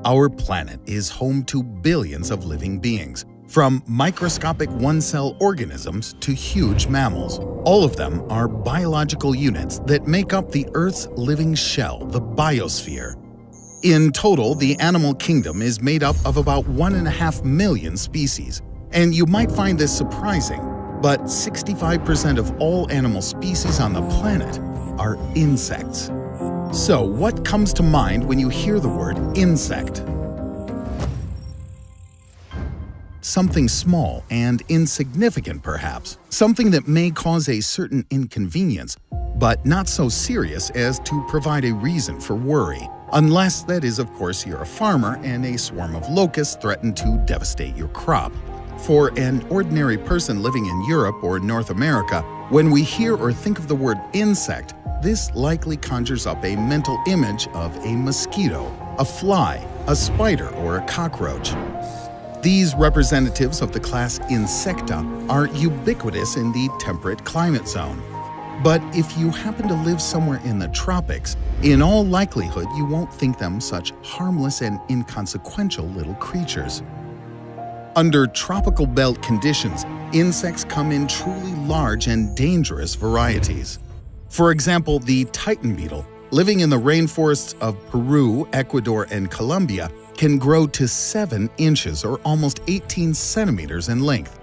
Our planet is home to billions of living beings, from microscopic one-cell organisms to huge mammals. All of them are biological units that make up the Earth's living shell, the biosphere. In total, the animal kingdom is made up of about 1.5 million species. And you might find this surprising, but 65% of all animal species on the planet are insects. So, what comes to mind when you hear the word insect? Something small and insignificant, perhaps. Something that may cause a certain inconvenience, but not so serious as to provide a reason for worry. Unless, that is, of course, you're a farmer and a swarm of locusts threaten to devastate your crop. For an ordinary person living in Europe or North America, when we hear or think of the word insect, this likely conjures up a mental image of a mosquito, a fly, a spider, or a cockroach. These representatives of the class Insecta are ubiquitous in the temperate climate zone. But if you happen to live somewhere in the tropics, in all likelihood you won't think them such harmless and inconsequential little creatures. Under tropical belt conditions, insects come in truly large and dangerous varieties. For example, the Titan beetle, living in the rainforests of Peru, Ecuador, and Colombia, can grow to 7 inches or almost 18 centimeters in length.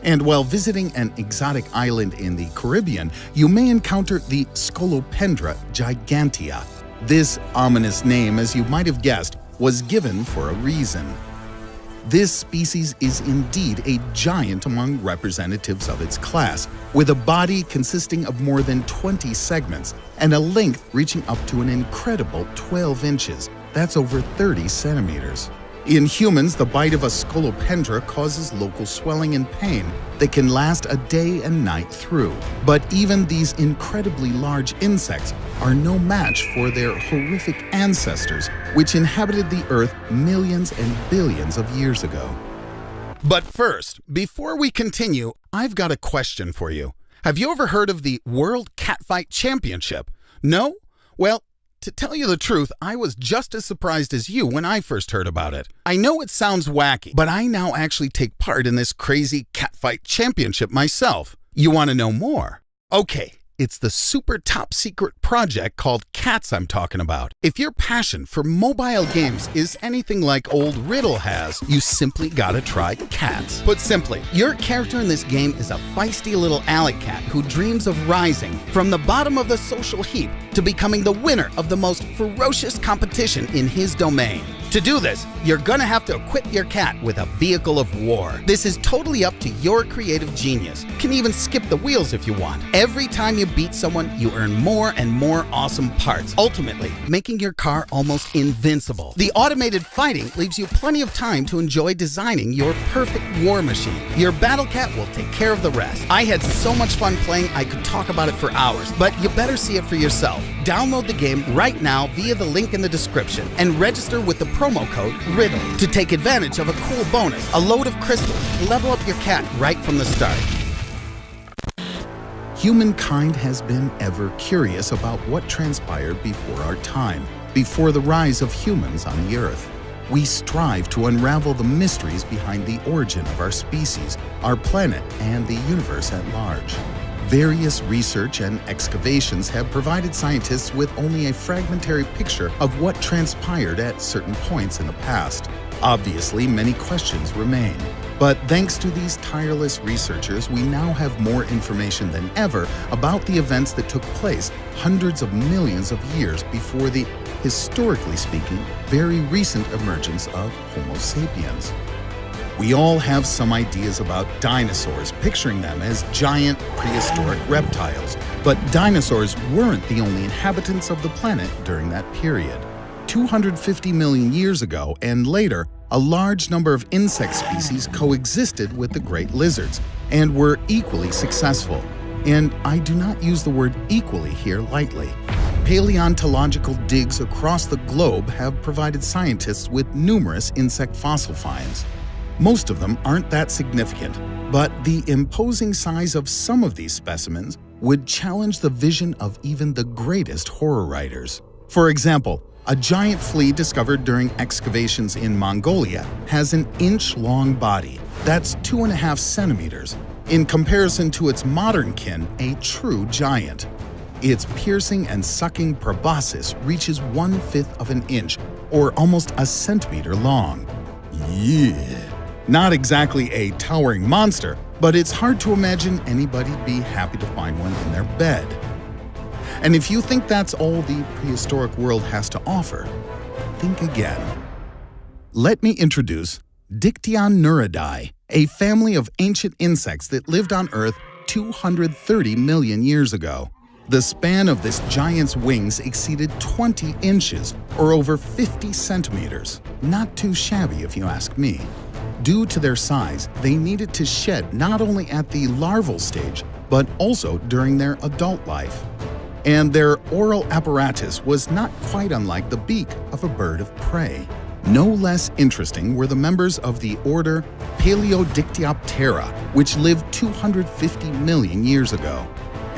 And while visiting an exotic island in the Caribbean, you may encounter the Scolopendra gigantea. This ominous name, as you might have guessed, was given for a reason. This species is indeed a giant among representatives of its class, with a body consisting of more than 20 segments and a length reaching up to an incredible 12 inches. That's over 30 centimeters. In humans, the bite of a Scolopendra causes local swelling and pain that can last a day and night through. But even these incredibly large insects are no match for their horrific ancestors, which inhabited the Earth millions and billions of years ago. But first, before we continue, I've got a question for you. Have you ever heard of the World Catfight Championship? No? Well, to tell you the truth, I was just as surprised as you when I first heard about it. I know it sounds wacky, but I now actually take part in this crazy catfight championship myself. You want to know more? Okay, it's the super top secret project called CATS I'm talking about. If your passion for mobile games is anything like old Riddle has, you simply gotta try CATS. Put simply, your character in this game is a feisty little alley cat who dreams of rising from the bottom of the social heap to becoming the winner of the most ferocious competition in his domain. To do this, you're gonna have to equip your cat with a vehicle of war. This is totally up to your creative genius. You can even skip the wheels if you want. Every time you beat someone, you earn more and more awesome parts, ultimately making your car almost invincible. The automated fighting leaves you plenty of time to enjoy designing your perfect war machine. Your battle cat will take care of the rest. I had so much fun playing I could talk about it for hours, but you better see it for yourself. Download the game right now via the link in the description and register with the promo code RIDDLE to take advantage of a cool bonus, a load of crystals to level up your cat right from the start. Humankind has been ever curious about what transpired before our time, before the rise of humans on the Earth. We strive to unravel the mysteries behind the origin of our species, our planet, and the universe at large. Various research and excavations have provided scientists with only a fragmentary picture of what transpired at certain points in the past. Obviously, many questions remain. But thanks to these tireless researchers, we now have more information than ever about the events that took place hundreds of millions of years before the, historically speaking, very recent emergence of Homo sapiens. We all have some ideas about dinosaurs, picturing them as giant prehistoric reptiles. But dinosaurs weren't the only inhabitants of the planet during that period. 250 million years ago and later, a large number of insect species coexisted with the great lizards and were equally successful. And I do not use the word equally here lightly. Paleontological digs across the globe have provided scientists with numerous insect fossil finds. Most of them aren't that significant, but the imposing size of some of these specimens would challenge the vision of even the greatest horror writers. For example, A giant flea discovered during excavations in Mongolia has an inch-long body. That's 2.5 centimeters. In comparison to its modern kin, a true giant. Its piercing and sucking proboscis reaches 1/5 of an inch, or almost a centimeter long. Yeah! Not exactly a towering monster, but it's hard to imagine anybody be happy to find one in their bed. And if you think that's all the prehistoric world has to offer, think again. Let me introduce Dictyoneuridae, a family of ancient insects that lived on Earth 230 million years ago. The span of this giant's wings exceeded 20 inches, or over 50 centimeters. Not too shabby if you ask me. Due to their size, they needed to shed not only at the larval stage, but also during their adult life. And their oral apparatus was not quite unlike the beak of a bird of prey. No less interesting were the members of the order Paleodictyoptera, which lived 250 million years ago.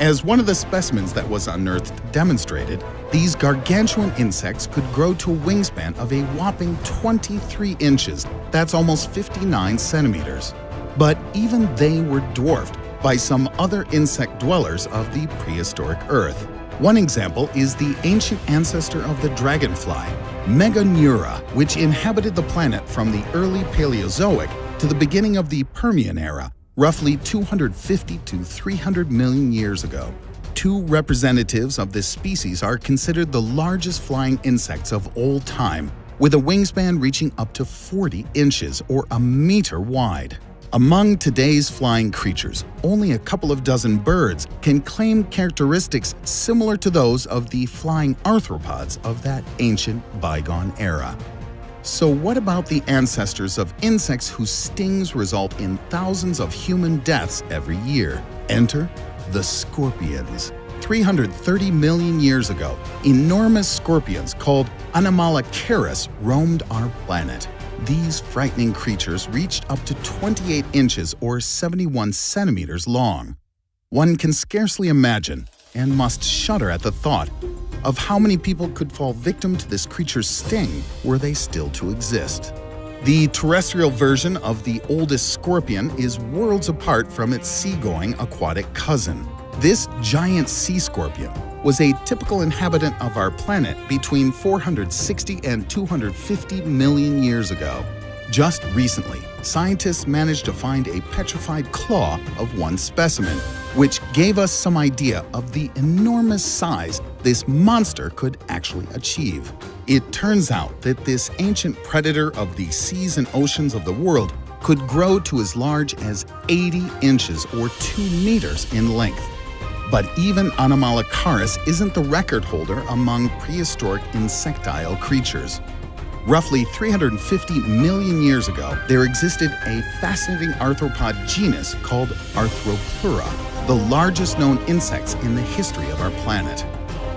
As one of the specimens that was unearthed demonstrated, these gargantuan insects could grow to a wingspan of a whopping 23 inches, that's almost 59 centimeters. But even they were dwarfed by some other insect dwellers of the prehistoric Earth. One example is the ancient ancestor of the dragonfly, Meganeura, which inhabited the planet from the early Paleozoic to the beginning of the Permian era, roughly 250 to 300 million years ago. Two representatives of this species are considered the largest flying insects of all time, with a wingspan reaching up to 40 inches or a meter wide. Among today's flying creatures, only a couple of dozen birds can claim characteristics similar to those of the flying arthropods of that ancient bygone era. So what about the ancestors of insects whose stings result in thousands of human deaths every year? Enter the scorpions. 330 million years ago, enormous scorpions called Anomalocaris roamed our planet. These frightening creatures reached up to 28 inches or 71 centimeters long. One can scarcely imagine, and must shudder at the thought, of how many people could fall victim to this creature's sting were they still to exist. The terrestrial version of the oldest scorpion is worlds apart from its seagoing aquatic cousin. This giant sea scorpion was a typical inhabitant of our planet between 460 and 250 million years ago. Just recently, scientists managed to find a petrified claw of one specimen, which gave us some idea of the enormous size this monster could actually achieve. It turns out that this ancient predator of the seas and oceans of the world could grow to as large as 80 inches or 2 meters in length. But even Anomalocaris isn't the record holder among prehistoric insectile creatures. Roughly 350 million years ago, there existed a fascinating arthropod genus called Arthropleura, the largest known insects in the history of our planet.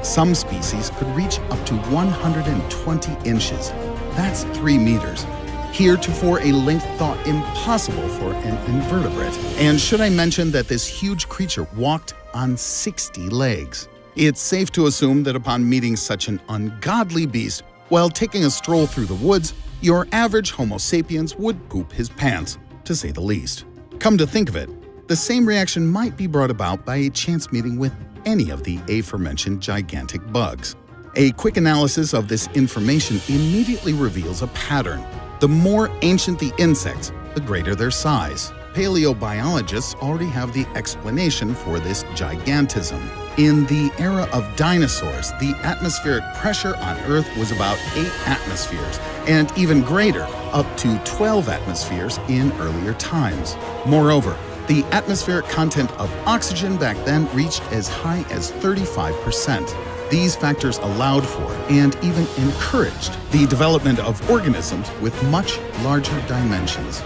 Some species could reach up to 120 inches. That's 3 meters. Heretofore a length thought impossible for an invertebrate. And should I mention that this huge creature walked on 60 legs? It's safe to assume that upon meeting such an ungodly beast, while taking a stroll through the woods, your average Homo sapiens would poop his pants, to say the least. Come to think of it, the same reaction might be brought about by a chance meeting with any of the aforementioned gigantic bugs. A quick analysis of this information immediately reveals a pattern. The more ancient the insects, the greater their size. Paleobiologists already have the explanation for this gigantism. In the era of dinosaurs, the atmospheric pressure on Earth was about 8 atmospheres, and even greater, up to 12 atmospheres in earlier times. Moreover, the atmospheric content of oxygen back then reached as high as 35%. These factors allowed for, and even encouraged, the development of organisms with much larger dimensions.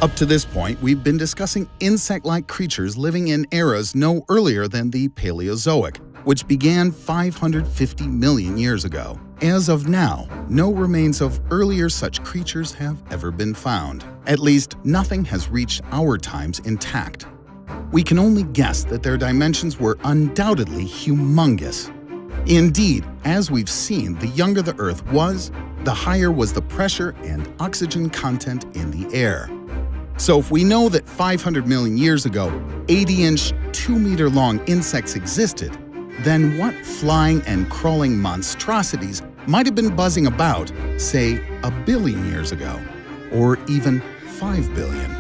Up to this point, we've been discussing insect-like creatures living in eras no earlier than the Paleozoic, which began 550 million years ago. As of now, no remains of earlier such creatures have ever been found. At least, nothing has reached our times intact. We can only guess that their dimensions were undoubtedly humongous. Indeed, as we've seen, the younger the Earth was, the higher was the pressure and oxygen content in the air. So if we know that 500 million years ago, 80-inch, 2-meter-long insects existed, then what flying and crawling monstrosities might have been buzzing about, say, 1 billion years ago, or even 5 billion?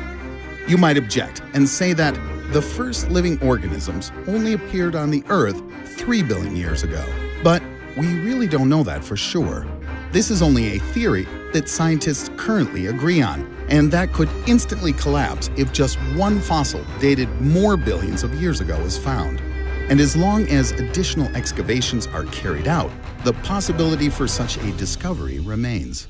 You might object and say that the first living organisms only appeared on the Earth 3 billion years ago. But we really don't know that for sure. This is only a theory that scientists currently agree on, and that could instantly collapse if just one fossil dated more billions of years ago is found. And as long as additional excavations are carried out, the possibility for such a discovery remains.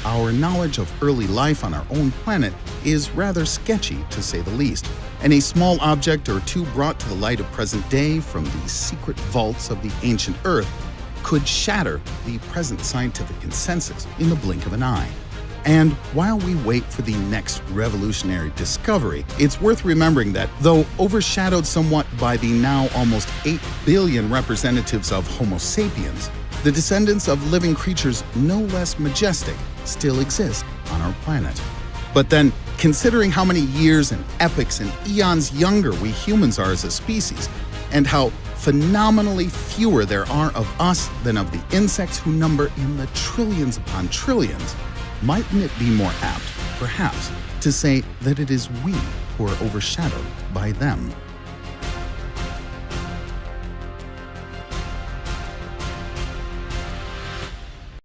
Our knowledge of early life on our own planet is rather sketchy, to say the least, and a small object or two brought to the light of present day from the secret vaults of the ancient Earth could shatter the present scientific consensus in the blink of an eye. And while we wait for the next revolutionary discovery, it's worth remembering that, though overshadowed somewhat by the now almost 8 billion representatives of Homo sapiens, the descendants of living creatures no less majestic still exist on our planet. But then, considering how many years and epochs and eons younger we humans are as a species, and how phenomenally fewer there are of us than of the insects who number in the trillions upon trillions, mightn't it be more apt, perhaps, to say that it is we who are overshadowed by them?